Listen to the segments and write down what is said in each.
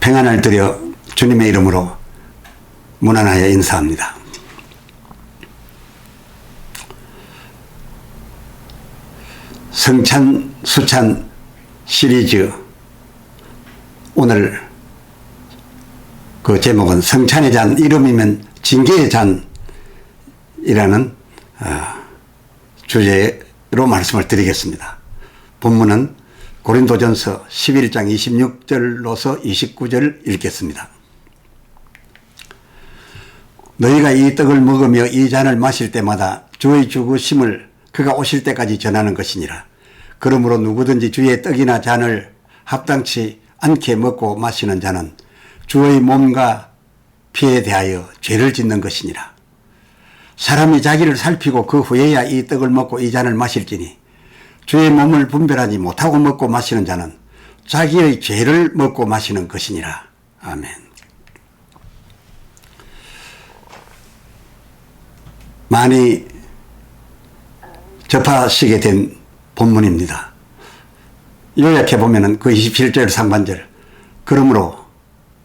평안을 드려 주님의 이름으로 문안하여 인사합니다. 성찬 수찬 시리즈, 오늘 그 제목은 성찬의 잔, 이름이면 징계의 잔이라는 주제로 말씀을 드리겠습니다. 본문은 고린도전서 11장 26절로서 29절 읽겠습니다. 너희가 이 떡을 먹으며 이 잔을 마실 때마다 주의 죽으심을 그가 오실 때까지 전하는 것이니라. 그러므로 누구든지 주의 떡이나 잔을 합당치 않게 먹고 마시는 자는 주의 몸과 피에 대하여 죄를 짓는 것이니라. 사람이 자기를 살피고 그 후에야 이 떡을 먹고 이 잔을 마실지니 주의 몸을 분별하지 못하고 먹고 마시는 자는 자기의 죄를 먹고 마시는 것이니라. 아멘. 많이 접하시게 된 본문입니다. 요약해 보면은 그 27절 상반절, 그러므로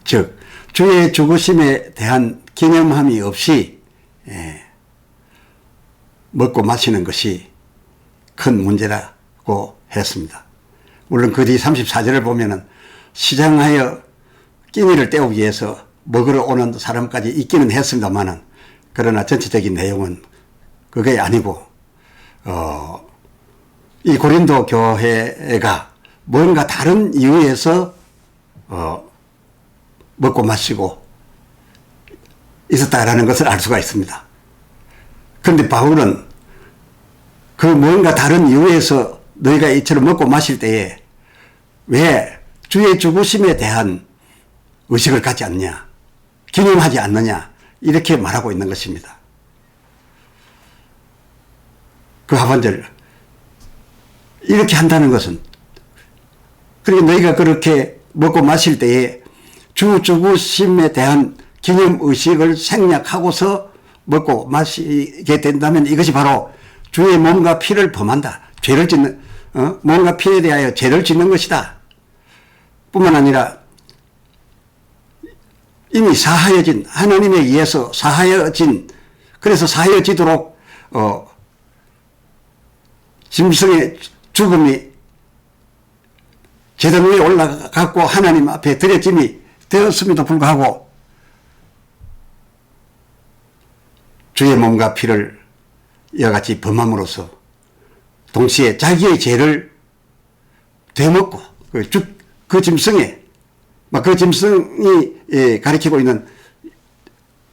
즉 주의 죽으심에 대한 기념함이 없이 먹고 마시는 것이 큰 문제라고 했습니다. 물론 그 뒤 34절을 보면은 시장하여 끼니를 때우기 위해서 먹으러 오는 사람까지 있기는 했습니다만은, 그러나 전체적인 내용은 그게 아니고 이 고린도 교회가 뭔가 다른 이유에서 먹고 마시고 있었다라는 것을 알 수가 있습니다. 그런데 바울은 그 뭔가 다른 이유에서 너희가 이처럼 먹고 마실 때에 왜 주의 죽으심에 대한 의식을 갖지 않냐, 기념하지 않느냐, 이렇게 말하고 있는 것입니다. 그 하반절, 이렇게 한다는 것은, 그러니까 너희가 그렇게 먹고 마실 때에 주 죽으심에 대한 기념의식을 생략하고서 먹고 마시게 된다면 이것이 바로 주의 몸과 피를 범한다. 죄를 짓는, 몸과 피에 대하여 죄를 짓는 것이다. 뿐만 아니라 이미 사하여진, 하나님에 의해서 사하여진, 그래서 사하여지도록 짐승의 죽음이 제단 위에 올라갔고 하나님 앞에 드려짐이 되었음에도 불구하고 주의 몸과 피를 이와 같이 범함으로써 동시에 자기의 죄를 되먹고 그 짐승이 가리키고 있는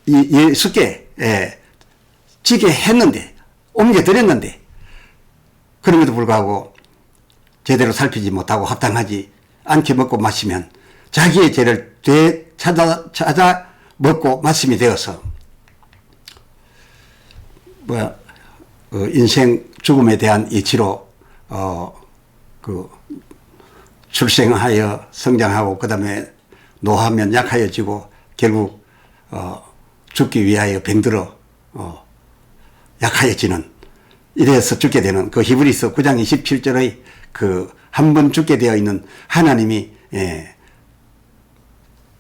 이 예수께 지게 했는데, 옮겨드렸는데, 그럼에도 불구하고 제대로 살피지 못하고 합당하지 않게 먹고 마시면 자기의 죄를 찾아 먹고 마심이 되어서 인생 죽음에 대한 이치로 출생하여 성장하고 그 다음에 노하면 약하여지고 결국 죽기 위하여 병들어 약하여지는, 이래서 죽게 되는 그 히브리서 9장 27절의 그 한 번 죽게 되어 있는 하나님이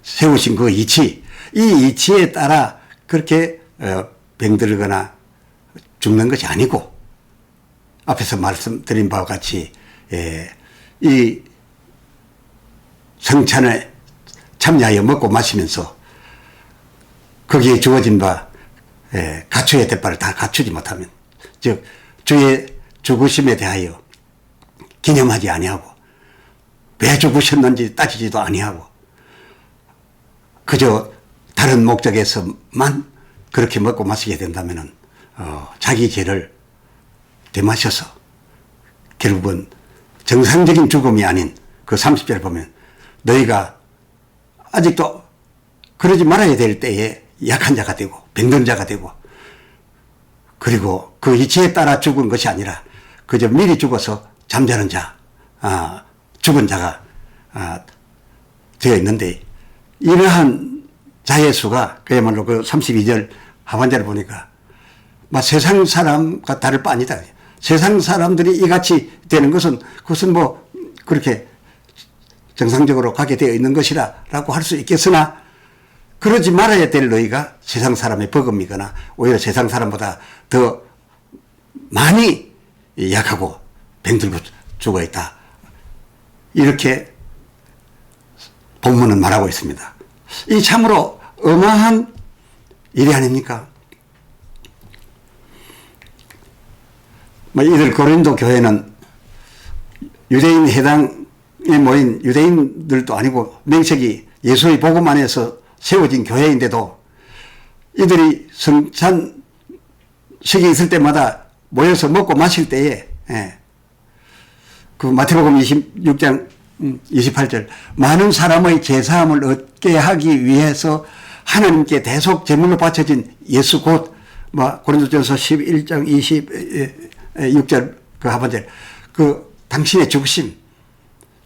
세우신 그 이치, 이 이치에 따라 그렇게 병들거나 죽는 것이 아니고, 앞에서 말씀드린 바와 같이 이 성찬에 참여하여 먹고 마시면서 거기에 주어진 바 갖춰야 될 바를 다 갖추지 못하면, 즉 주의 죽으심에 대하여 기념하지 아니하고 왜 죽으셨는지 따지지도 아니하고 그저 다른 목적에서만 그렇게 먹고 마시게 된다면은 자기 죄를 되마셔서 결국은 정상적인 죽음이 아닌 그 30절 보면 너희가 아직도 그러지 말아야 될 때에 약한 자가 되고 병든 자가 되고, 그리고 그 이치에 따라 죽은 것이 아니라 그저 미리 죽어서 잠자는 자, 죽은 자가 되어 있는데, 이러한 자의 수가 그야말로 그 32절 하반절을 보니까 세상 사람과 다를 바 아니다. 세상 사람들이 이같이 되는 것은 그것은 뭐 그렇게 정상적으로 가게 되어 있는 것이라 라고 할 수 있겠으나 그러지 말아야 될 너희가 세상 사람의 버금이거나 오히려 세상 사람보다 더 많이 약하고 병들고 죽어 있다. 이렇게 본문은 말하고 있습니다. 이 참으로 어마한 일이 아닙니까? 이들 고린도 교회는 유대인 해당에 모인 유대인들도 아니고 명색이 예수의 복음 안에서 세워진 교회인데도 이들이 성찬식이 있을 때마다 모여서 먹고 마실 때에 그 마태복음 26장 28절 많은 사람의 제사함을 얻게 하기 위해서 하나님께 대속 제물로 바쳐진 예수 곧 고린도전서 11장 26절 그 하반절 그 당신의 죽으심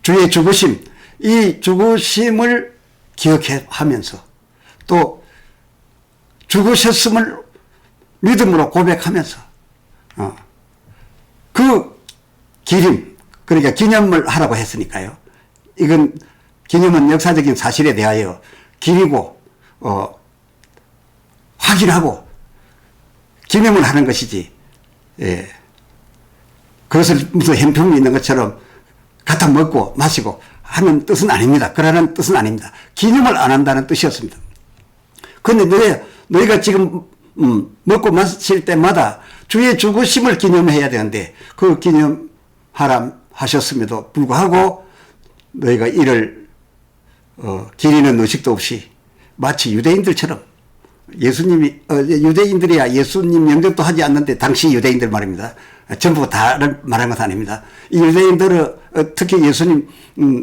주의 죽으심 이 죽으심을 기억하면서 또 죽으셨음을 믿음으로 고백하면서 그 기림 그러니까 기념을 하라고 했으니까요. 이건 기념은 역사적인 사실에 대하여 기리고 확인하고 기념을 하는 것이지 그것을 무슨 행품이 있는 것처럼 갖다 먹고 마시고 하는 뜻은 아닙니다. 그러는 뜻은 아닙니다. 기념을 안 한다는 뜻이었습니다. 그런데 너희가 지금 먹고 마실 때마다 주의 죽으심을 기념해야 되는데 그 기념하라 하셨음에도 불구하고 너희가 이를 기리는 의식도 없이 마치 유대인들처럼 예수님이 유대인들이야 예수님 영접도 하지 않는데 당시 유대인들 말입니다. 전부 다를 말한 것은 아닙니다. 이 유대인들은 특히 예수님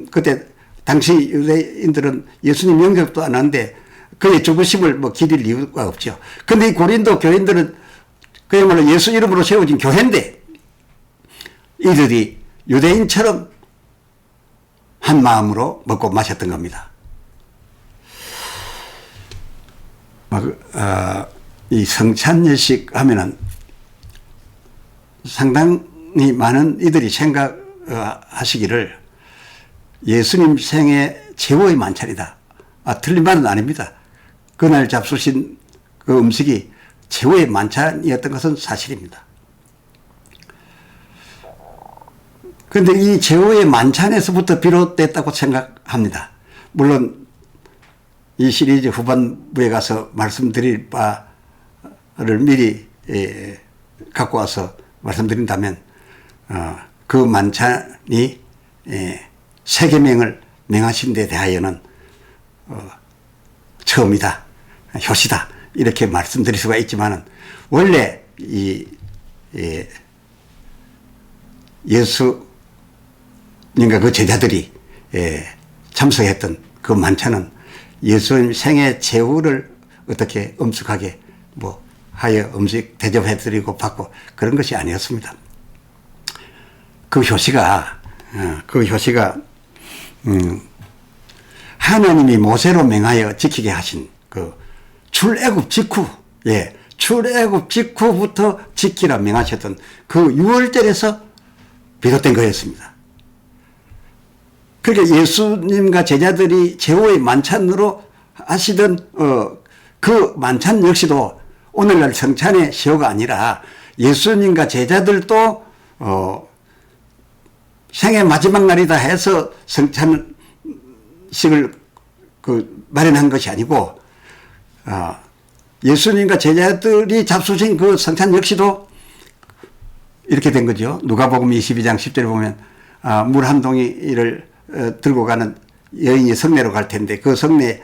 그때 당시 유대인들은 예수님 영접도 안 하는데 그의 죽으심을 기릴 이유가 없죠. 그런데 이 고린도 교인들은 그야말로 예수 이름으로 세워진 교회인데 이들이 유대인처럼 한 마음으로 먹고 마셨던 겁니다. 이 성찬예식 하면은 상당히 많은 이들이 생각하시기를 예수님 생애 최고의 만찬이다. 틀린 말은 아닙니다. 그날 잡수신 그 음식이 최고의 만찬이었던 것은 사실입니다. 그런데 이 최후의 만찬에서부터 비롯됐다고 생각합니다. 물론 이 시리즈 후반부에 가서 말씀드릴 바를 미리 갖고 와서 말씀드린다면 그 만찬이 세계명을 맹하신 데 대하여는 처음이다, 효시다 이렇게 말씀드릴 수가 있지만은 원래 이 예수님과 그 제자들이 참석했던 그 만찬은 예수님 생애 최후를 어떻게 엄숙하게 하여 음식 대접해드리고 받고 그런 것이 아니었습니다. 그 효시가 하나님이 모세로 명하여 지키게 하신 그 출애굽 직후, 출애굽 직후부터 지키라 명하셨던 그 유월절에서 비롯된 거였습니다. 그러니까 예수님과 제자들이 최후의 만찬으로 하시던 그 만찬 역시도 오늘날 성찬의 시효가 아니라 예수님과 제자들도 생애 마지막 날이다 해서 성찬식을 마련한 것이 아니고 예수님과 제자들이 잡수신 그 성찬 역시도 이렇게 된 거죠. 누가복음 22장 10절에 보면 물 한 동이를 들고 가는 여인이 성내로 갈 텐데 그 성내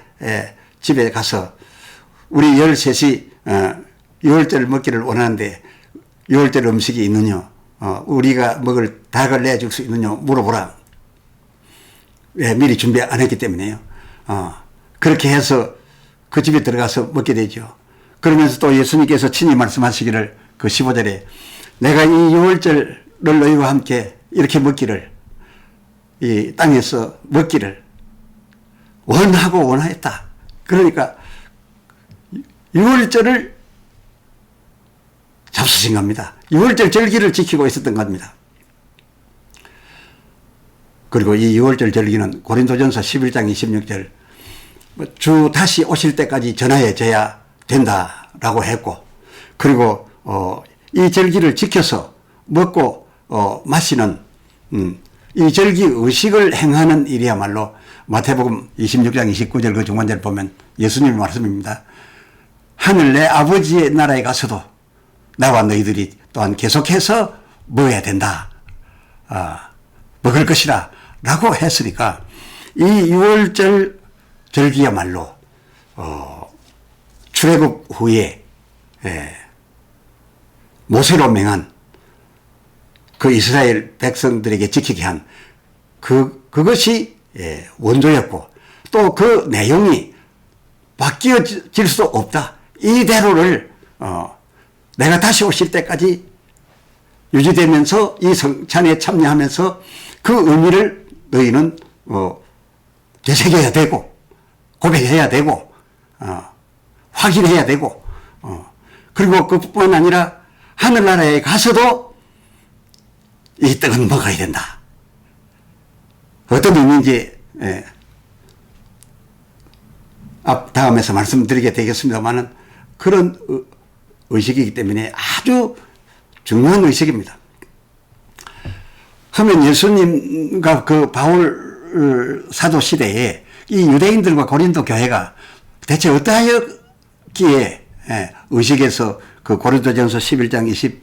집에 가서 우리 13이 유월절 먹기를 원하는데 유월절 음식이 있느냐 우리가 먹을 닭을 내줄 수 있느냐 물어보라. 미리 준비 안 했기 때문에요. 그렇게 해서 그 집에 들어가서 먹게 되죠. 그러면서 또 예수님께서 친히 말씀하시기를 그 15절에 내가 이 유월절을 너희와 함께 이렇게 먹기를 이 땅에서 먹기를 원하고 원하였다. 그러니까 유월절을 잡수신 겁니다. 유월절 절기를 지키고 있었던 겁니다. 그리고 이 유월절 절기는 고린도전서 11장 26절 주 다시 오실 때까지 전하여져야 된다라고 했고, 그리고 이 절기를 지켜서 먹고 마시는 이 절기 의식을 행하는 일이야말로 마태복음 26장 29절 그 중간절 보면 예수님의 말씀입니다. 하늘 내 아버지의 나라에 가서도 나와 너희들이 또한 계속해서 먹어야 된다. 먹을 것이라 라고 했으니까 이 6월절 절기야말로 출애굽 후에 모세로 명한 그 이스라엘 백성들에게 지키게 한 그것이 원조였고, 또 그 내용이 바뀌어질 수 없다. 이대로를 내가 다시 오실 때까지 유지되면서 이 성찬에 참여하면서 그 의미를 너희는 되새겨야 되고 고백해야 되고 확인해야 되고 그리고 그뿐만 아니라 하늘나라에 가서도 이 떡은 먹어야 된다. 어떤 의미인지 다음에서 말씀드리게 되겠습니다만은 그런 의식이기 때문에 아주 중요한 의식입니다. 그러면 예수님과 그 바울 사도 시대에 이 유대인들과 고린도 교회가 대체 어떠하였기에 의식에서 그 고린도전서 11장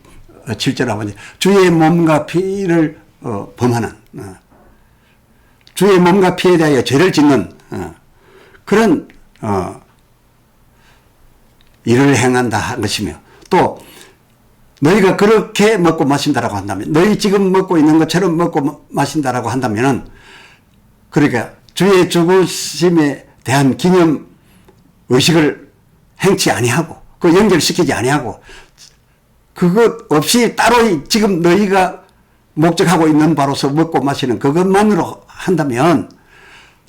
27절 아버지 주의 몸과 피를 범하는 주의 몸과 피에 대하여 죄를 짓는 그런 일을 행한다 한 것이며, 또 너희가 그렇게 먹고 마신다라고 한다면, 너희 지금 먹고 있는 것처럼 먹고 마신다라고 한다면은, 그러니까 주의 죽으심에 대한 기념 의식을 행치 아니하고 그 연결시키지 아니하고 그것 없이 따로 지금 너희가 목적하고 있는 바로서 먹고 마시는 그것만으로 한다면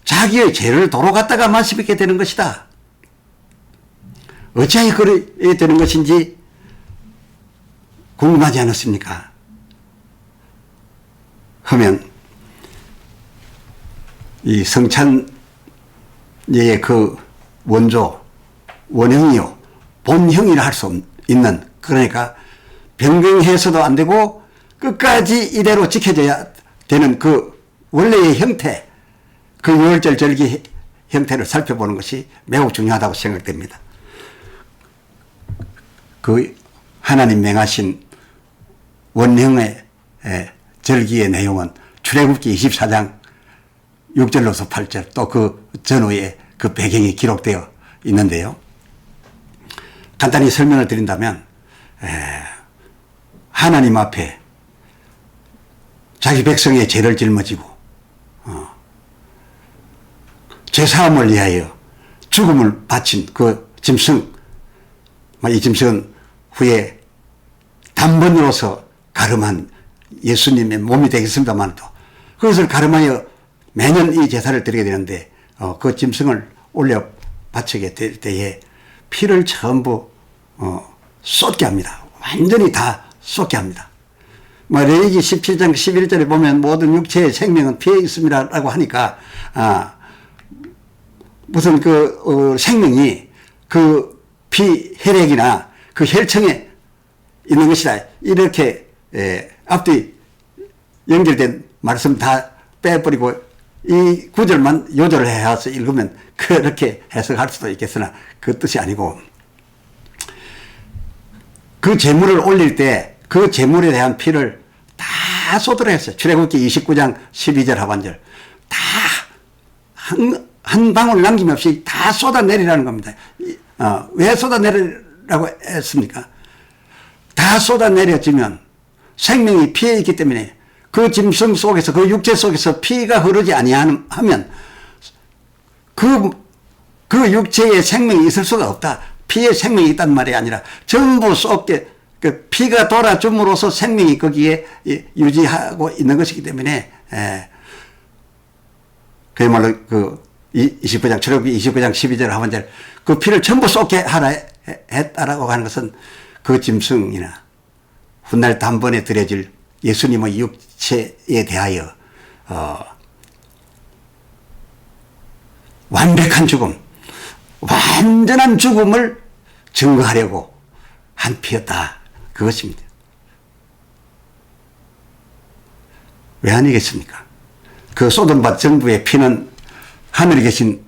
자기의 죄를 도로 갖다가 마시게 되는 것이다. 어찌하여 그래야 되는 것인지 궁금하지 않았습니까? 하면 이 성찬예의 그 원조, 원형이요 본형이라 할 수 있는, 그러니까 변경해서도 안 되고 끝까지 이대로 지켜져야 되는 그 원래의 형태, 그 유월절 절기 형태를 살펴보는 것이 매우 중요하다고 생각됩니다. 그 하나님 명하신 원형의 절기의 내용은 출애굽기 24장 6절로서 8절 또 그 전후에 그 배경이 기록되어 있는데요. 간단히 설명을 드린다면 하나님 앞에 자기 백성의 죄를 짊어지고 죄사함을 위하여 죽음을 바친 그 짐승, 이 짐승은 후에 단번으로서 가름한 예수님의 몸이 되겠습니다만 또 그것을 가름하여 매년 이 제사를 드리게 되는데 그 짐승을 올려 바치게 될 때에 피를 전부 쏟게 합니다. 완전히 다 쏟게 합니다. 레위기 17장 11절에 보면 모든 육체의 생명은 피에 있습니다라고 하니까 무슨 그 생명이 그 피 혈액이나 그 혈청에 있는 것이다. 이렇게 앞뒤 연결된 말씀 다 빼버리고 이 구절만 요절을 해서 읽으면 그렇게 해석할 수도 있겠으나 그 뜻이 아니고, 그 제물을 올릴 때 그 제물에 대한 피를 다 쏟으라 했어요. 출애굽기 29장 12절 하반절 다 한 방울 남김없이 다 쏟아내리라는 겁니다. 왜 쏟아내리라고 했습니까? 다 쏟아내려지면 생명이 피에 있기 때문에 그 짐승 속에서 그 육체 속에서 피가 흐르지 아니하면 그 육체에 생명이 있을 수가 없다. 피에 생명이 있단 말이 아니라 전부 쏟게 그 피가 돌아줌으로써 생명이 거기에 유지하고 있는 것이기 때문에 그야말로 그 29장 출애굽기 29장 12절 하반절 그 피를 전부 쏟게 하라 했다라고 하는 것은 그 짐승이나 훗날 단번에 드려질 예수님의 육체에 대하여 완벽한 죽음, 완전한 죽음을 증거하려고 한 피였다. 그것입니다. 왜 아니겠습니까? 그 쏟은밭 정부의 피는 하늘에 계신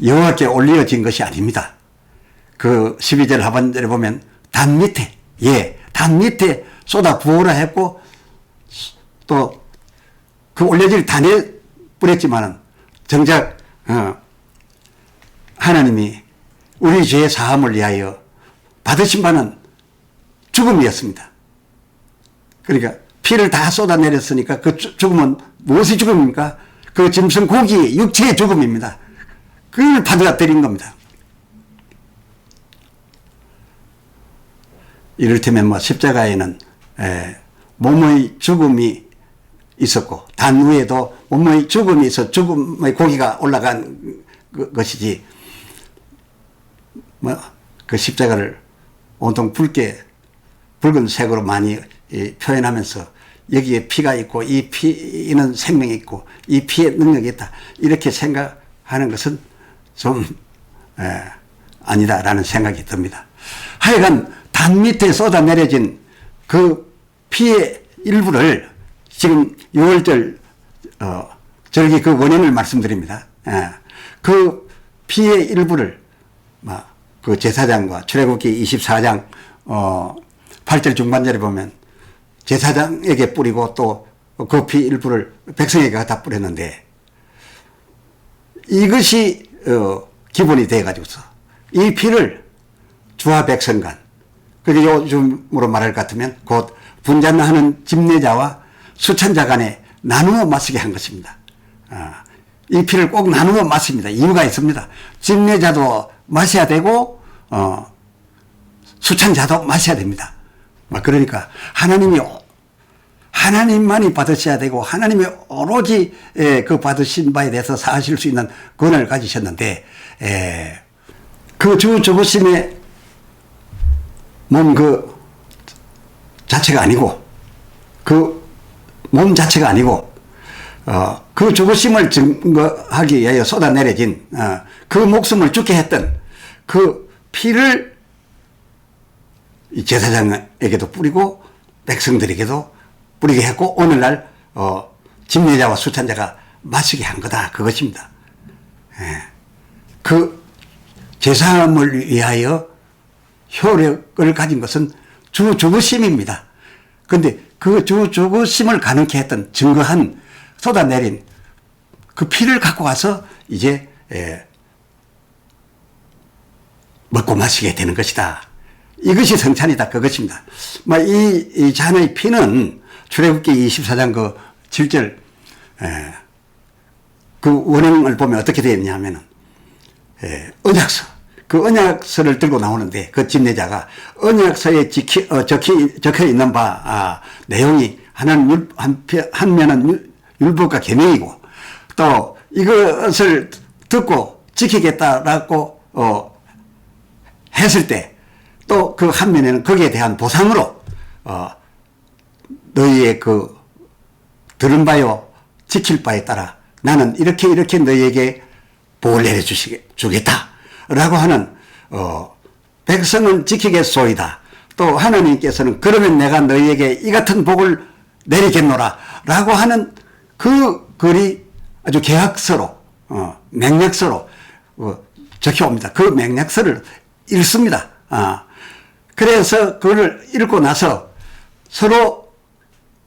여호와께 올려진 것이 아닙니다. 그 12절 하반절에 보면 단 밑에, 단 밑에 쏟아 부으라 했고, 또 그 올려질 단에 뿌렸지만은 정작 하나님이 우리 죄의 사함을 위하여 받으신 바는 죽음이었습니다. 그러니까 피를 다 쏟아내렸으니까 그 죽음은 무엇의 죽음입니까? 그 짐승 고기의 육체의 죽음입니다. 그걸 받아들인 겁니다. 이를테면 뭐 십자가에는 몸의 죽음이 있었고 단 위에도 몸의 죽음이 있어 죽음의 고기가 올라간 것이지, 뭐 그 십자가를 온통 붉은색으로 많이 표현하면서 여기에 피가 있고 이 피는 생명이 있고 이 피에 능력이 있다, 이렇게 생각하는 것은 좀 아니다라는 생각이 듭니다. 하여간 단 밑에 쏟아내려진 그 피의 일부를 지금 6월절 절기 그 원인을 말씀드립니다. 그 피의 일부를 그 제사장과 출애굽기 24장 8절 중반절에 보면 제사장에게 뿌리고 또 그 피 일부를 백성에게 갖다 뿌렸는데, 이것이 기본이 돼 가지고서 이 피를 주와 백성 간, 그게 요즘으로 말할 것 같으면 곧 분잔하는 집례자와 수찬자 간에 나누어 마시게 한 것입니다. 이 피를 꼭 나누어 마십니다. 이유가 있습니다. 집례자도 마셔야 되고 수찬자도 마셔야 됩니다. 그러니까 하나님만이 받으셔야 되고 하나님이 오로지 그 받으신 바에 대해서 사실 수 있는 권한을 가지셨는데, 그 주 죽으심의 몸 그 자체가 아니고, 그 몸 자체가 아니고 그 죽으심을 증거하기 위하여 쏟아내려진 그 목숨을 죽게 했던 그 피를 제사장에게도 뿌리고 백성들에게도 뿌리게 했고, 오늘날 집례자와 수찬자가 마시게 한 거다, 그것입니다. 그 제사함을 위하여 효력을 가진 것은 주 죽으심입니다. 그런데 그 주 죽으심을 가능케 했던 증거한 쏟아내린 그 피를 갖고 와서 이제 먹고 마시게 되는 것이다. 이것이 성찬이다, 그것입니다. 이 잔의 피는 출애굽기 24장 그 7절 그 원형을 보면 어떻게 되어 있냐 하면은 언약서, 그 언약서를 들고 나오는데 그 집례자가 언약서에 적혀 있는 바 내용이 하나는 한 면은 율법과 계명이고 또 이것을 듣고 지키겠다라고 했을 때 또 그 한 면에는 거기에 대한 보상으로 너희의 그 들은 바요 지킬 바에 따라 나는 이렇게 너희에게 복을 내려주겠다 라고 하는 백성은 지키겠소이다. 또 하나님께서는 그러면 내가 너희에게 이 같은 복을 내리겠노라 라고 하는 그 글이 아주 계약서로 맹약서로 적혀옵니다. 그 맹약서를 읽습니다. 그래서 그걸 읽고 나서 서로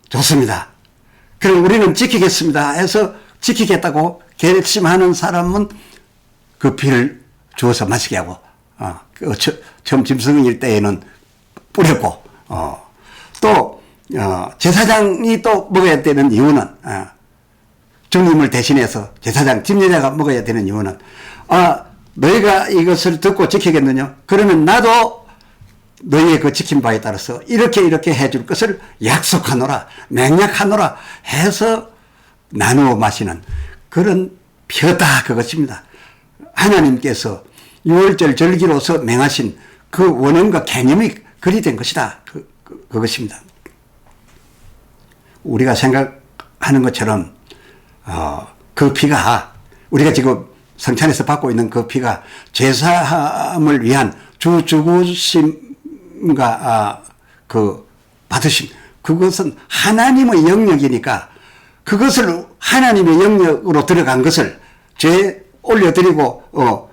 좋습니다. 그럼 우리는 지키겠습니다 해서 지키겠다고 결심하는 사람은 그 피를 주어서 마시게 하고 처음 짐승일 때에는 뿌렸고 또 제사장이 또 먹어야 되는 이유는 주님을 대신해서 제사장 집례자가 먹어야 되는 이유는 너희가 이것을 듣고 지키겠느냐? 그러면 나도 너희의 그 지킨 바에 따라서 이렇게 해줄 것을 약속하노라, 맹약하노라 해서 나누어 마시는 그런 피였다, 그것입니다. 하나님께서 6월절 절기로서 맹하신 그 원형과 개념이 그리 된 것이다, 그것입니다. 우리가 생각하는 것처럼 그 피가 우리가 지금 성찬에서 받고 있는 그 피가 죄사함을 위한 주 죽으심과 그 받으심, 그것은 하나님의 영역이니까 그것을 하나님의 영역으로 들어간 것을 죄 올려드리고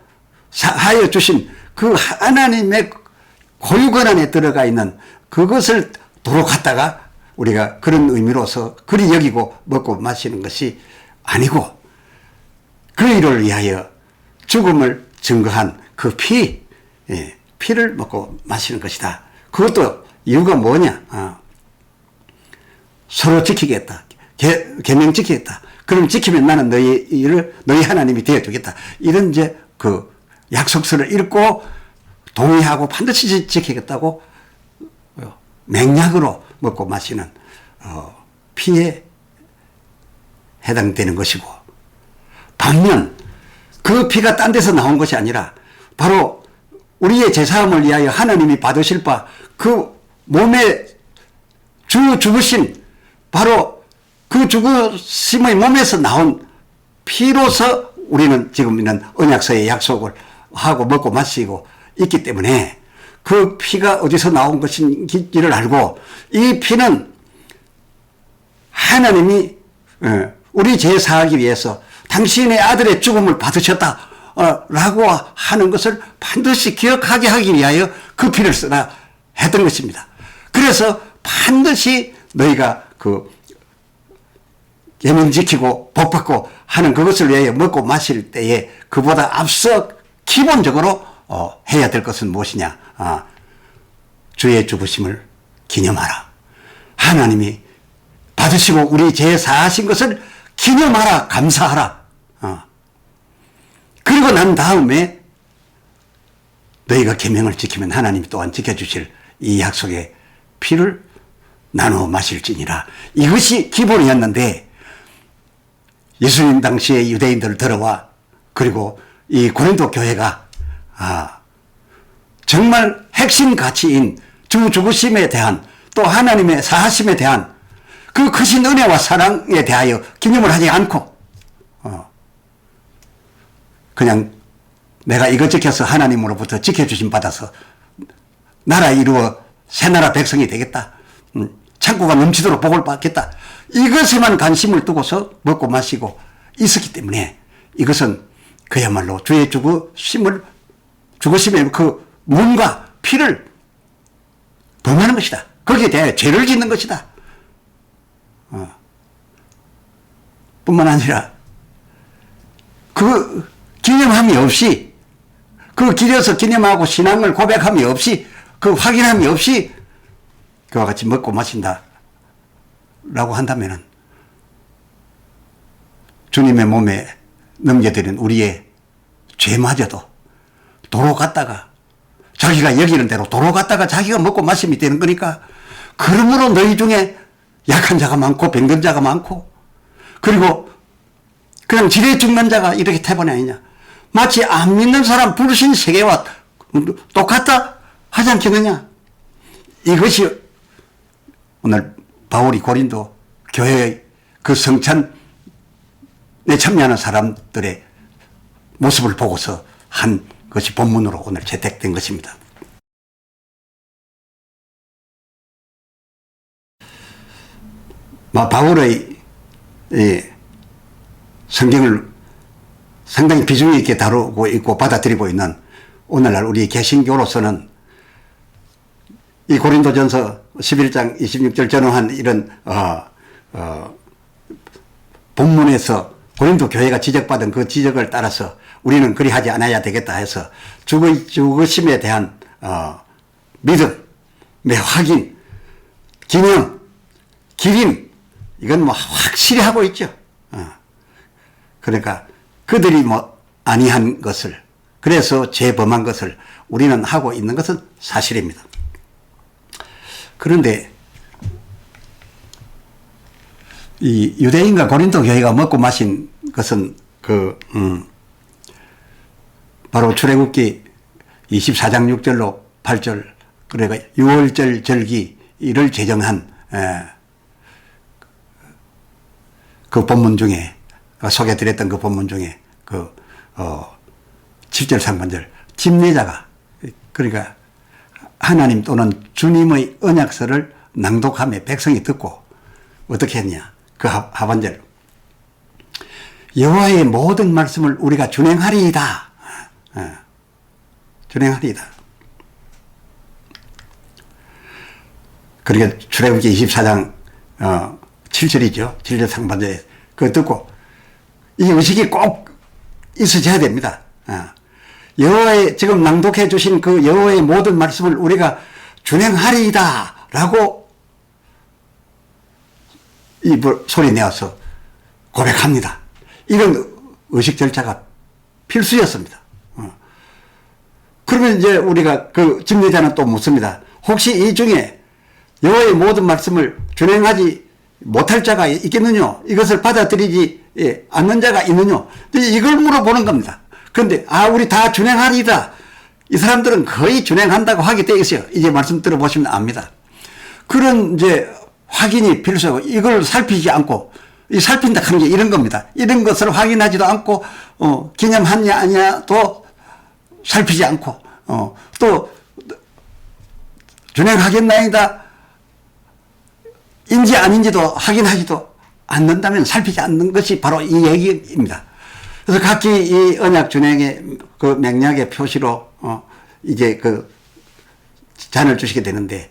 하여 주신 그 하나님의 고유권 안에 들어가 있는 그것을 도로 갖다가 우리가 그런 의미로서 그리 여기고 먹고 마시는 것이 아니고 그 일을 위하여 죽음을 증거한 그 피를 먹고 마시는 것이다. 그것도 이유가 뭐냐? 서로 지키겠다. 계명 지키겠다. 그럼 지키면 나는 너희 하나님이 되어주겠다. 이런 이제 그 약속서를 읽고 동의하고 반드시 지키겠다고 맹약으로 먹고 마시는 피에 해당되는 것이고, 반면 그 피가 딴 데서 나온 것이 아니라 바로 우리의 제사함을 위하여 하나님이 받으실 바 그 몸에 죽으심, 바로 그 죽으심의 몸에서 나온 피로서 우리는 지금 있는 언약서의 약속을 하고 먹고 마시고 있기 때문에 그 피가 어디서 나온 것인지를 알고, 이 피는 하나님이 우리 죄 사하기 위해서 당신의 아들의 죽음을 받으셨다 라고 하는 것을 반드시 기억하게 하기 위하여 그 피를 쓰라 했던 것입니다. 그래서 반드시 너희가 그 계명 지키고 복 받고 하는 그것을 위하여 먹고 마실 때에 그보다 앞서 기본적으로 해야 될 것은 무엇이냐? 주의 죽으심을 기념하라. 하나님이 받으시고 우리 죄 사하신 것을 기념하라. 감사하라. 그리고 난 다음에 너희가 계명을 지키면 하나님이 또한 지켜주실 이 약속의 피를 나누어 마실지니라. 이것이 기본이었는데 예수님 당시에 유대인들을 들어와 그리고 이 고린도 교회가 정말 핵심 가치인 주 죽으심에 대한 또 하나님의 사하심에 대한 그 크신 은혜와 사랑에 대하여 기념을 하지 않고 그냥 내가 이거 지켜서 하나님으로부터 지켜주심 받아서 나라 이루어 새나라 백성이 되겠다. 창고가 넘치도록 복을 받겠다. 이것에만 관심을 두고서 먹고 마시고 있었기 때문에 이것은 그야말로 주의 죽으심의 그 몸과 피를 범하는 것이다. 거기에 대하여 죄를 짓는 것이다. 뿐만 아니라 그 기념함이 없이, 그 기려서 기념하고 신앙을 고백함이 없이, 그 확인함이 없이 그와 같이 먹고 마신다 라고 한다면은 주님의 몸에 넘겨드린 우리의 죄마저도 도로 갔다가 자기가 여기는 대로 도로 갔다가 자기가 먹고 마심이 되는 거니까, 그러므로 너희 중에 약한 자가 많고 병든 자가 많고 그리고 그냥 지레 죽는 자가 이렇게 태반이 아니냐. 마치 안 믿는 사람 불신 세계와 똑같다 하지 않겠느냐. 이것이 오늘 바울이 고린도 교회의 그 성찬에 참여하는 사람들의 모습을 보고서 한 것이 본문으로 오늘 채택된 것입니다. 바울의 성경을 상당히 비중 있게 다루고 있고 받아들이고 있는 오늘날 우리 개신교로서는 이 고린도전서 11장 26절 전후한 이런 본문에서 고린도 교회가 지적받은 그 지적을 따라서 우리는 그리하지 않아야 되겠다 해서 죽으심에 대한 믿음의 확인, 기념, 기림, 이건 뭐 확실히 하고 있죠. 그러니까 그들이 뭐 아니한 것을, 그래서 죄범한 것을 우리는 하고 있는 것은 사실입니다. 그런데 이 유대인과 고린도 교회가 먹고 마신 것은 바로 출애굽기 24장 6절로 8절, 그러니까 6월절 절기를 제정한 그 본문 중에 소개드렸던 그 본문 중에 그 7절 상반절 집례자가 그러니까 하나님 또는 주님의 언약서를 낭독하며 백성이 듣고 어떻게 했냐. 그 하반절 여호와의 모든 말씀을 우리가 준행하리이다. 준행하리이다. 그러니까 출애굽기 24장 7절이죠. 7절 상반절에 그거 듣고 이 의식이 꼭 있어져야 됩니다. 여호와의 지금 낭독해 주신 그 여호와의 모든 말씀을 우리가 준행하리이다 라고 이 소리 내어서 고백합니다. 이런 의식 절차가 필수였습니다. 그러면 이제 우리가 그 집례자는 또 묻습니다. 혹시 이 중에 여호와의 모든 말씀을 준행하지 못할 자가 있겠느냐? 이것을 받아들이지 않는 자가 있느냐? 이걸 물어보는 겁니다. 그런데 우리 다 준행하리이다. 이 사람들은 거의 준행한다고 하게 되어 있어요. 이제 말씀 들어보시면 압니다. 그런 이제 확인이 필수하고 이걸 살피지 않고 이 살핀다 하는 게 이런 겁니다. 이런 것을 확인하지도 않고 기념하냐 아니냐도 살피지 않고 또 준행하겠나이다 인지 아닌지도 확인하지도 않는다면 살피지 않는 것이 바로 이 얘기입니다. 그래서 각기 이 언약 준행의 그 맥락의 표시로 이제 그 잔을 주시게 되는데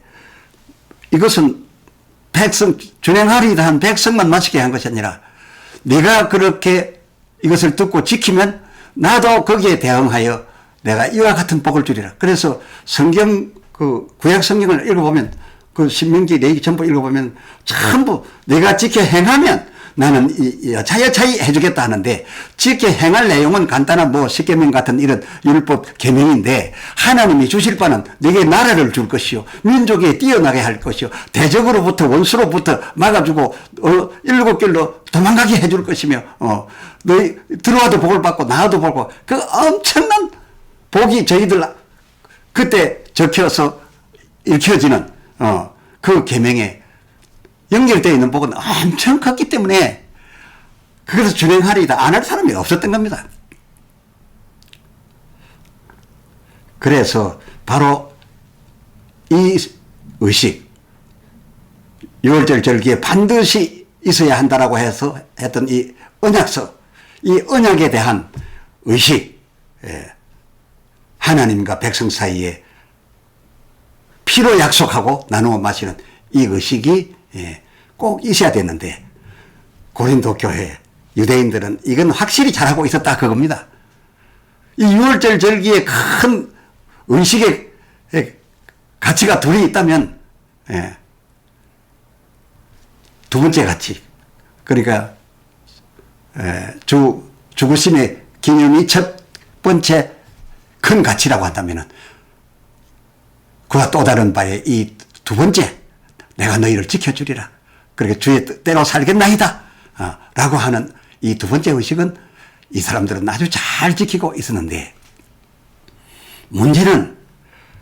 이것은 백성 준행하리이다 한 백성만 마시게 한 것이 아니라 내가 그렇게 이것을 듣고 지키면 나도 거기에 대응하여 내가 이와 같은 복을 주리라. 그래서 성경 그 구약 성경을 읽어보면 그 신명기 레위기 전부 읽어보면 전부 내가 지켜 행하면 나는 여차여차히 해주겠다 하는데 지켜 행할 내용은 간단한 십계명 같은 이런 율법 계명인데 하나님이 주실 바는 네게 나라를 줄 것이요 민족에 뛰어나게 할 것이요 대적으로부터 원수로부터 막아주고 일곱 길로 도망가게 해줄 것이며 너희 들어와도 복을 받고 나와도 복을 받고 그 엄청난 복이 저희들 그때 적혀서 읽혀지는 그 계명에 연결되어 있는 복은 엄청 컸기 때문에 그것을 준행하리이다 안 할 사람이 없었던 겁니다. 그래서 바로 이 의식 6월절 절기에 반드시 있어야 한다라고 해서 했던 이 언약서 이 언약에 대한 의식 하나님과 백성 사이에 피로 약속하고 나누어 마시는 이 의식이 꼭 있어야 되는데 고린도 교회 유대인들은 이건 확실히 잘하고 있었다 그겁니다. 이 6월절 절기에 큰 의식의 가치가 둘이 있다면 두 번째 가치 그러니까 죽으심의 기념이 첫 번째 큰 가치라고 한다면 그와 또 다른 바에 이 두 번째 내가 너희를 지켜주리라. 그러니까 주의 뜻대로 살겠나이다. 라고 하는 이 두 번째 의식은 이 사람들은 아주 잘 지키고 있었는데 문제는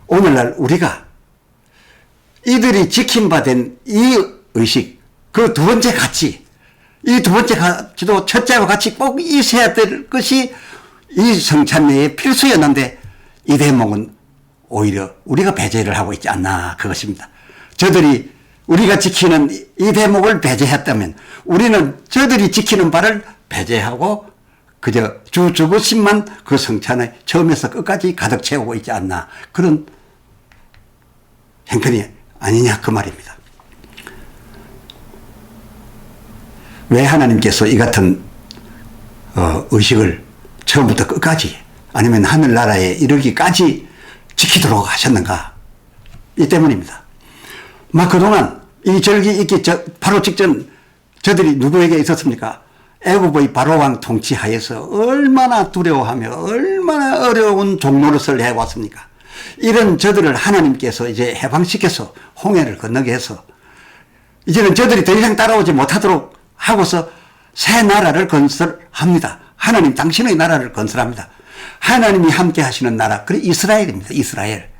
오늘날 우리가 이들이 지킴받은 이 의식 그 두 번째 가치 이 두 번째 가치도 첫째와 같이 꼭 있어야 될 것이 이 성찬례의 필수였는데 이 대목은 오히려 우리가 배제를 하고 있지 않나 그것입니다. 저들이 우리가 지키는 이 대목을 배제했다면 우리는 저들이 지키는 바를 배제하고 그저 주 죽으심만 그 성찬의 처음에서 끝까지 가득 채우고 있지 않나 그런 형편이 아니냐 그 말입니다. 왜 하나님께서 이 같은 의식을 처음부터 끝까지 아니면 하늘나라에 이르기까지 지키도록 하셨는가 이 때문입니다. 막 그동안 이 절기 있기 바로 직전 저들이 누구에게 있었습니까? 애굽의 바로왕 통치하에서 얼마나 두려워하며 얼마나 어려운 종노릇을 해왔습니까? 이런 저들을 하나님께서 이제 해방시켜서 홍해를 건너게 해서 이제는 저들이 더 이상 따라오지 못하도록 하고서 새 나라를 건설합니다. 하나님 당신의 나라를 건설합니다. 하나님이 함께 하시는 나라, 그래 이스라엘입니다. 이스라엘.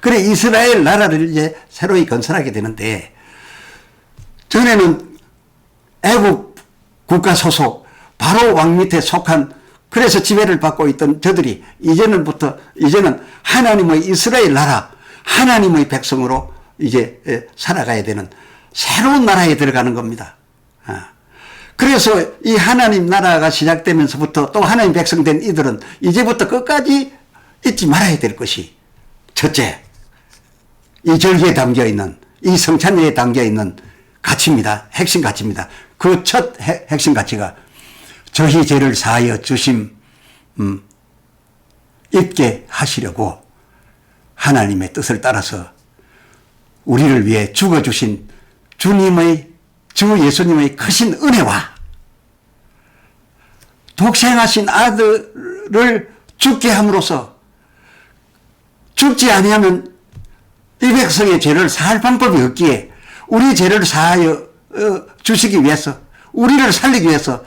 그래 이스라엘 나라를 이제 새로이 건설하게 되는데 전에는 애국 국가 소속 바로 왕 밑에 속한 그래서 지배를 받고 있던 저들이 이제는 하나님의 이스라엘 나라, 하나님의 백성으로 이제 살아가야 되는 새로운 나라에 들어가는 겁니다. 그래서 이 하나님 나라가 시작되면서부터 또 하나님 백성 된 이들은 이제부터 끝까지 잊지 말아야 될 것이, 첫째, 이 절기에 담겨 있는, 이 성찬예에 담겨 있는 가치입니다. 핵심 가치입니다. 그 첫 핵심 가치가 저희 죄를 사하여 주심 있게 하시려고 하나님의 뜻을 따라서 우리를 위해 죽어주신 주 예수님의 크신 은혜와 독생하신 아들을 죽게 함으로써, 죽지 아니하면 이 백성의 죄를 사할 방법이 없기에 우리 죄를 사하여 주시기 위해서, 우리를 살리기 위해서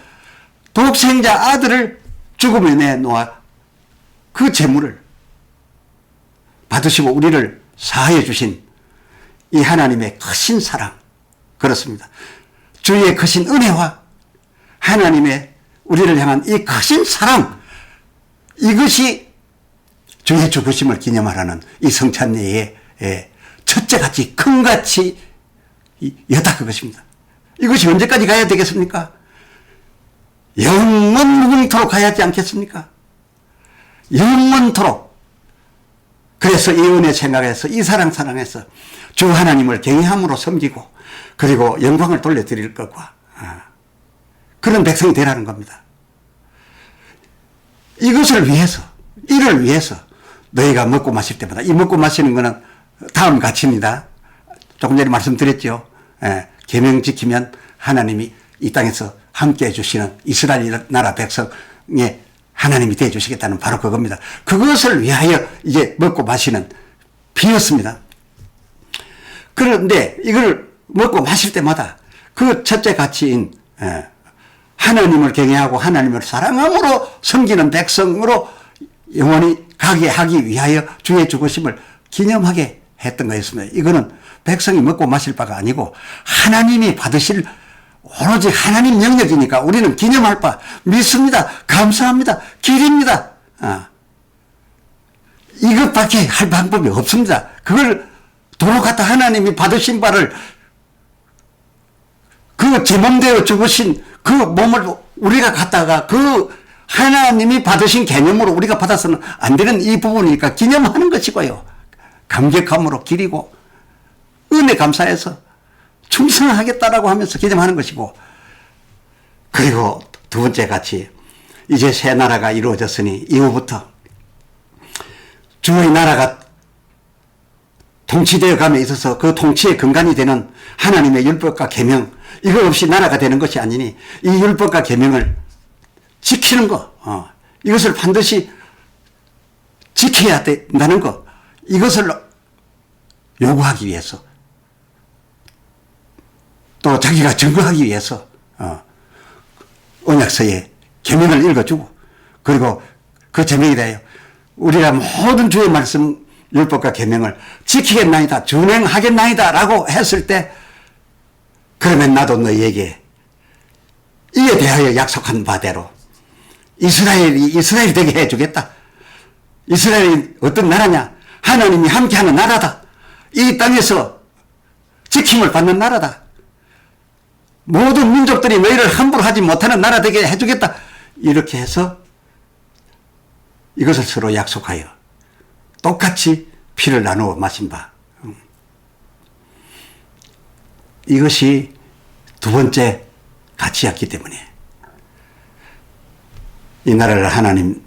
독생자 아들을 죽음에 내놓아 그 재물을 받으시고 우리를 사하여 주신 이 하나님의 크신 사랑, 그렇습니다. 주의 크신 은혜와 하나님의 우리를 향한 이 크신 사랑, 이것이 주의 죽으심을 기념하라는 이 성찬예의 첫째 가치, 큰 가치였다, 그것입니다. 이것이 언제까지 가야 되겠습니까? 영원 무궁토록 가야 하지 않겠습니까? 영원토록. 그래서 이 은혜 생각해서, 이 사랑해서 주 하나님을 경외함으로 섬기고 그리고 영광을 돌려드릴 것과 그런 백성이 되라는 겁니다. 이것을 위해서, 이를 위해서 너희가 먹고 마실 때마다, 이 먹고 마시는 것은 다음 가치입니다. 조금 전에 말씀드렸죠. 계명 지키면 하나님이 이 땅에서 함께 해주시는 이스라엘 나라 백성의 하나님이 되어주시겠다는 바로 그겁니다. 그것을 위하여 이제 먹고 마시는 비였습니다. 그런데 이걸 먹고 마실 때마다 그 첫째 가치인 하나님을 경외하고 하나님을 사랑함으로 섬기는 백성으로 영원히 가게 하기 위하여 주의 죽으심을 기념하게 했던 거였습니다. 이거는 백성이 먹고 마실 바가 아니고 하나님이 받으실 오로지 하나님 영역이니까 우리는 기념할 바, 믿습니다, 감사합니다, 기립니다. 이것밖에 할 방법이 없습니다. 그걸 도로 갖다 하나님이 받으신 바를, 그 제 몸되어 죽으신 그 몸을 우리가 갖다가 그 하나님이 받으신 개념으로 우리가 받아서는 안 되는 이 부분이니까 기념하는 것이고요. 감격함으로 기리고 은혜 감사해서 충성하겠다라고 하면서 기념하는 것이고, 그리고 두 번째 가치, 이제 새 나라가 이루어졌으니 이후부터 주의 나라가 통치되어 감에 있어서 그 통치의 근간이 되는 하나님의 율법과 계명, 이거 없이 나라가 되는 것이 아니니 이 율법과 계명을 지키는 것, 이것을 반드시 지켜야 된다는 것, 이것을 요구하기 위해서, 또 자기가 증거하기 위해서 언약서에 계명을 읽어주고, 그리고 그 제명이 대하여 우리가 모든 주의 말씀 율법과 계명을 지키겠나이다, 준행하겠나이다 라고 했을 때, 그러면 나도 너희에게 이에 대하여 약속한 바대로 이스라엘이 되게 해주겠다. 이스라엘이 어떤 나라냐? 하나님이 함께하는 나라다. 이 땅에서 지킴을 받는 나라다. 모든 민족들이 너희를 함부로 하지 못하는 나라 되게 해주겠다. 이렇게 해서 이것을 서로 약속하여 똑같이 피를 나누어 마신 바, 이것이 두 번째 가치였기 때문에 이 나라를 하나님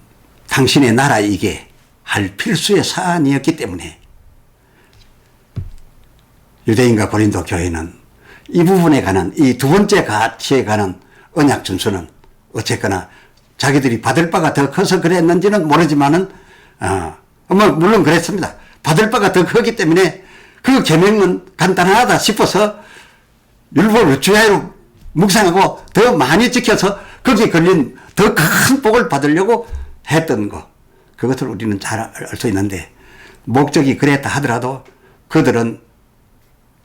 당신의 나라이게 할 필수의 사안이었기 때문에 유대인과 고린도 교회는 이 부분에 관한, 이 두 번째 가치에 관한 언약 준수는 어쨌거나 자기들이 받을 바가 더 커서 그랬는지는 모르지만은 물론 그랬습니다. 받을 바가 더 크기 때문에 그 계명은 간단하다 싶어서 율법을 주야로 묵상하고 더 많이 지켜서 거기에 걸린 더 큰 복을 받으려고 했던 거, 그것을 우리는 잘 알 수 있는데, 목적이 그랬다 하더라도 그들은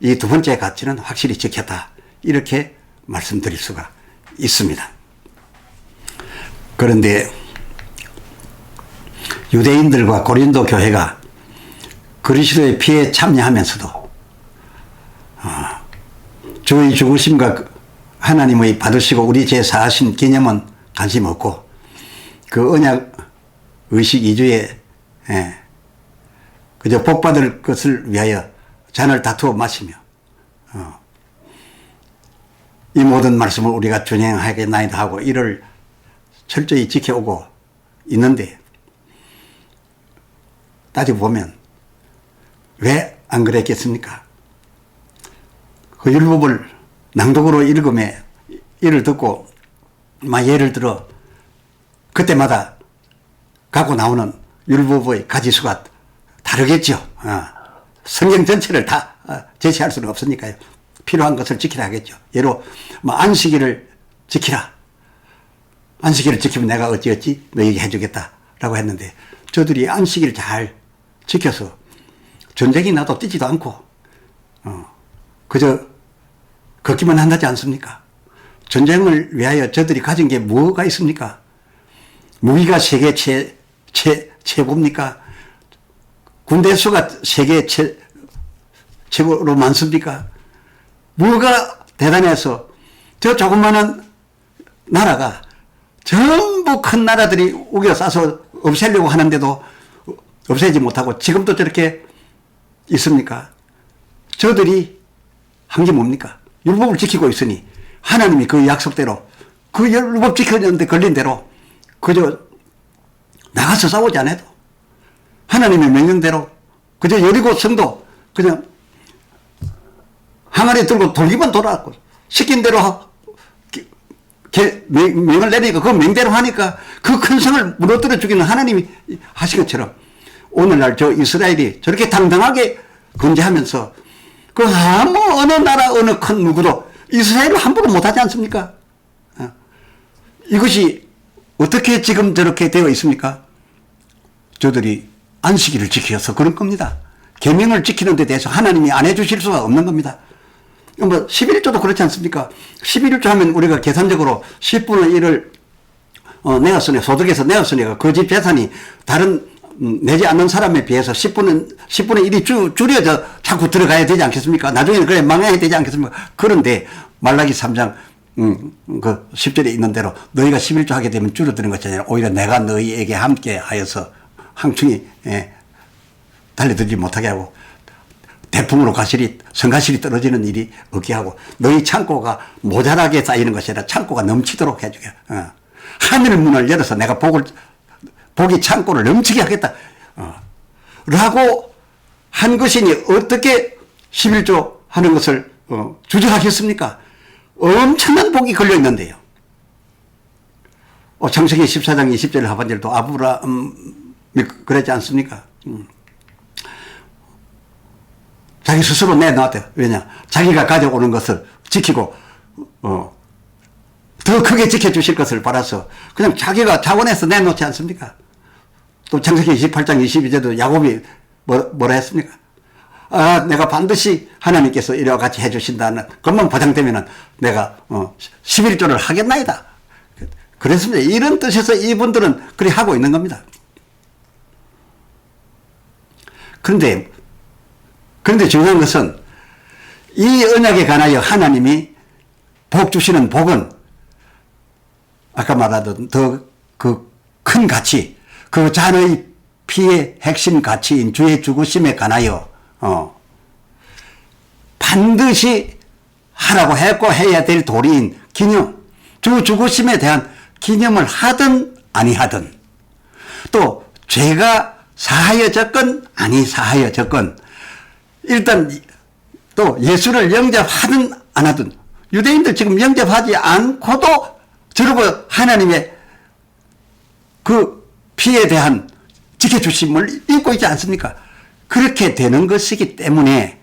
이 두 번째 가치는 확실히 지켰다, 이렇게 말씀드릴 수가 있습니다. 그런데 유대인들과 고린도 교회가 그리스도의 피에 참여하면서도 주의 죽으심과 하나님의 받으시고 우리 죄 사하신 기념은 관심 없고 그 언약 의식 이주에 그저 복받을 것을 위하여 잔을 다투어 마시며 이 모든 말씀을 우리가 준행하겠나이다 하고 이를 철저히 지켜오고 있는데 따지고 보면 왜 안 그랬겠습니까? 그 율법을 낭독으로 읽음에 이를 듣고 예를 들어 그때마다 갖고 나오는 율법의 가지수가 다르겠죠. 성경 전체를 다 제시할 수는 없으니까요. 필요한 것을 지키라 하겠죠. 예로 안식일을 지키라. 안식일을 지키면 내가 어찌어찌 너에게 해주겠다라고 했는데 저들이 안식일을 잘 지켜서 전쟁이 나도 뛰지도 않고 그저 걷기만 한다지 않습니까? 전쟁을 위하여 저들이 가진 게 뭐가 있습니까? 무기가 세계 최고입니까? 군대 수가 세계 최고로 많습니까? 뭐가 대단해서 저 조그마한 나라가 전부 큰 나라들이 우겨 싸서 없애려고 하는데도 없애지 못하고 지금도 저렇게 있습니까? 저들이 한 게 뭡니까? 율법을 지키고 있으니 하나님이 그 약속대로 그 율법 지키는데 걸린 대로 그저 나가서 싸우지 않아도 하나님의 명령대로 그저 여리고 성도 그냥 항아리 들고 돌기만 돌아왔고 시킨 대로 명을 내리니까 그 명대로 하니까 그 큰 성을 무너뜨려 죽이는 하나님이 하신 것처럼 오늘날 저 이스라엘이 저렇게 당당하게 건재하면서 그 아무 어느 나라 어느 큰 누구도 이스라엘을 함부로 못하지 않습니까? 이것이 어떻게 지금 저렇게 되어 있습니까? 저들이 안식일을 지켜서 그런 겁니다. 계명을 지키는 데 대해서 하나님이 안 해주실 수가 없는 겁니다. 11조도 그렇지 않습니까? 11조 하면 우리가 계산적으로 10분의 1을 내었으니 소득에서 내었으니까 그 집 재산이 다른 내지 않는 사람에 비해서 10분의 1이 줄여져 자꾸 들어가야 되지 않겠습니까? 나중에는 그래 망해야 되지 않겠습니까? 그런데 말라기 3장 그 10절에 있는 대로 너희가 11조 하게 되면 줄어드는 것이 아니라 오히려 내가 너희에게 함께 하여서 항충이 달려들지 못하게 하고 대풍으로 성가실이 떨어지는 일이 없게 하고 너희 창고가 모자라게 쌓이는 것이 아니라 창고가 넘치도록 해주게. 하늘 문을 열어서 내가 복이 창고를 넘치게 하겠다. 라고 한 것이니 어떻게 11조 하는 것을 주저하겠습니까? 엄청난 복이 걸려 있는데요. 창세기 14장 20절 하반절도 아브라함이 그랬지 않습니까? 자기 스스로 내놔대요. 왜냐? 자기가 가져오는 것을 지키고, 더 크게 지켜주실 것을 바라서 그냥 자기가 자원해서 내놓지 않습니까? 또 창세기 28장 22절도 야곱이 뭐라 했습니까? 내가 반드시 하나님께서 이와 같이 해주신다는 것만 보장되면은 내가 11조를 하겠나이다. 그랬습니다. 이런 뜻에서 이분들은 그렇게 하고 있는 겁니다. 그런데 중요한 것은 이 언약에 관하여 하나님이 복 주시는 복은 아까 말하던 더 그 큰 가치, 그 잔의 피의 핵심 가치인 주의 죽으심에 관하여 반드시 하라고 했고 해야 될 도리인 기념, 주 죽으심에 대한 기념을 하든 아니하든 또 죄가 사하여졌건 아니 사하여졌건 일단 또 예수를 영접하든 안 하든 유대인들 지금 영접하지 않고도 저러고 하나님의 그 피에 대한 지켜주심을 입고 있지 않습니까? 그렇게 되는 것이기 때문에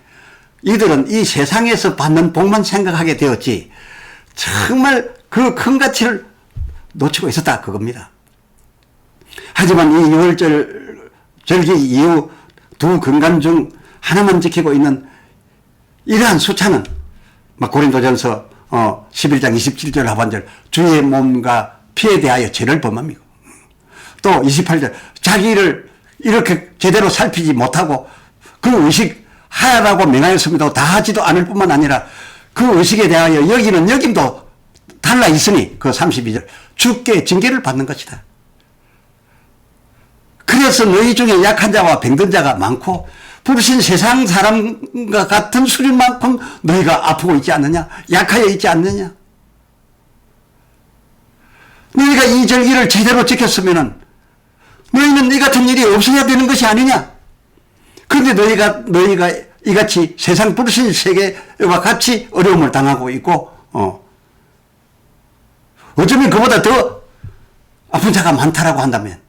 이들은 이 세상에서 받는 복만 생각하게 되었지 정말 그 큰 가치를 놓치고 있었다 그겁니다. 하지만 이 유월절 절기 이후 두 근간 중 하나만 지키고 있는 이러한 수차는 고린도전서 11장 27절 하반절 주의 몸과 피에 대하여 죄를 범합니다. 또 28절 자기를 이렇게 제대로 살피지 못하고 그 의식 하라고 명하였음에도 다 하지도 않을 뿐만 아니라 그 의식에 대하여 여기는 여김도 달라 있으니 그 32절 주께 징계를 받는 것이다. 그래서 너희 중에 약한 자와 병든 자가 많고 부르신 세상 사람과 같은 수준만큼 너희가 아프고 있지 않느냐? 약하여 있지 않느냐? 너희가 이 절기를 제대로 지켰으면은 너희는 이 같은 일이 없어야 되는 것이 아니냐? 그런데 너희가 이같이 세상 부르신 세계와 같이 어려움을 당하고 있고, 어쩌면 그보다 더 아픈 자가 많다라고 한다면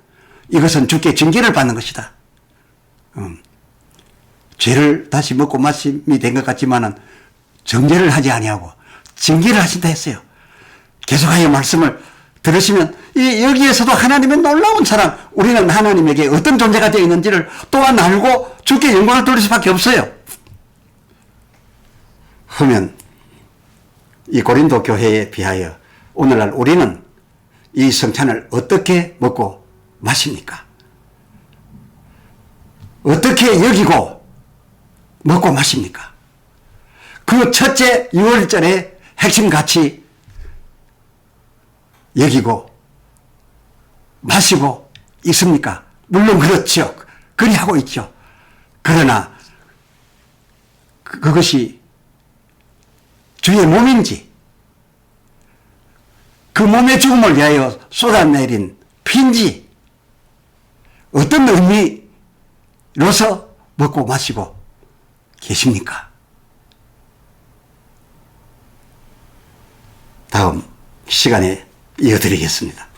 이것은 주께 징계를 받는 것이다. 죄를 다시 먹고 마심이 된 것 같지만은 정죄를 하지 아니하고 징계를 하신다 했어요. 계속하여 말씀을 들으시면 여기에서도 하나님의 놀라운 사랑, 우리는 하나님에게 어떤 존재가 되어 있는지를 또한 알고 주께 영광을 돌릴 수밖에 없어요. 그러면 이 고린도 교회에 비하여 오늘날 우리는 이 성찬을 어떻게 먹고 마십니까? 어떻게 여기고 먹고 마십니까? 그 첫째 6월절의 핵심같이 여기고 마시고 있습니까? 물론 그렇죠. 그리하고 있죠. 그러나 그것이 주의 몸인지 그 몸의 죽음을 위하여 쏟아내린 피인지 어떤 의미로서 먹고 마시고 계십니까? 다음 시간에 이어드리겠습니다.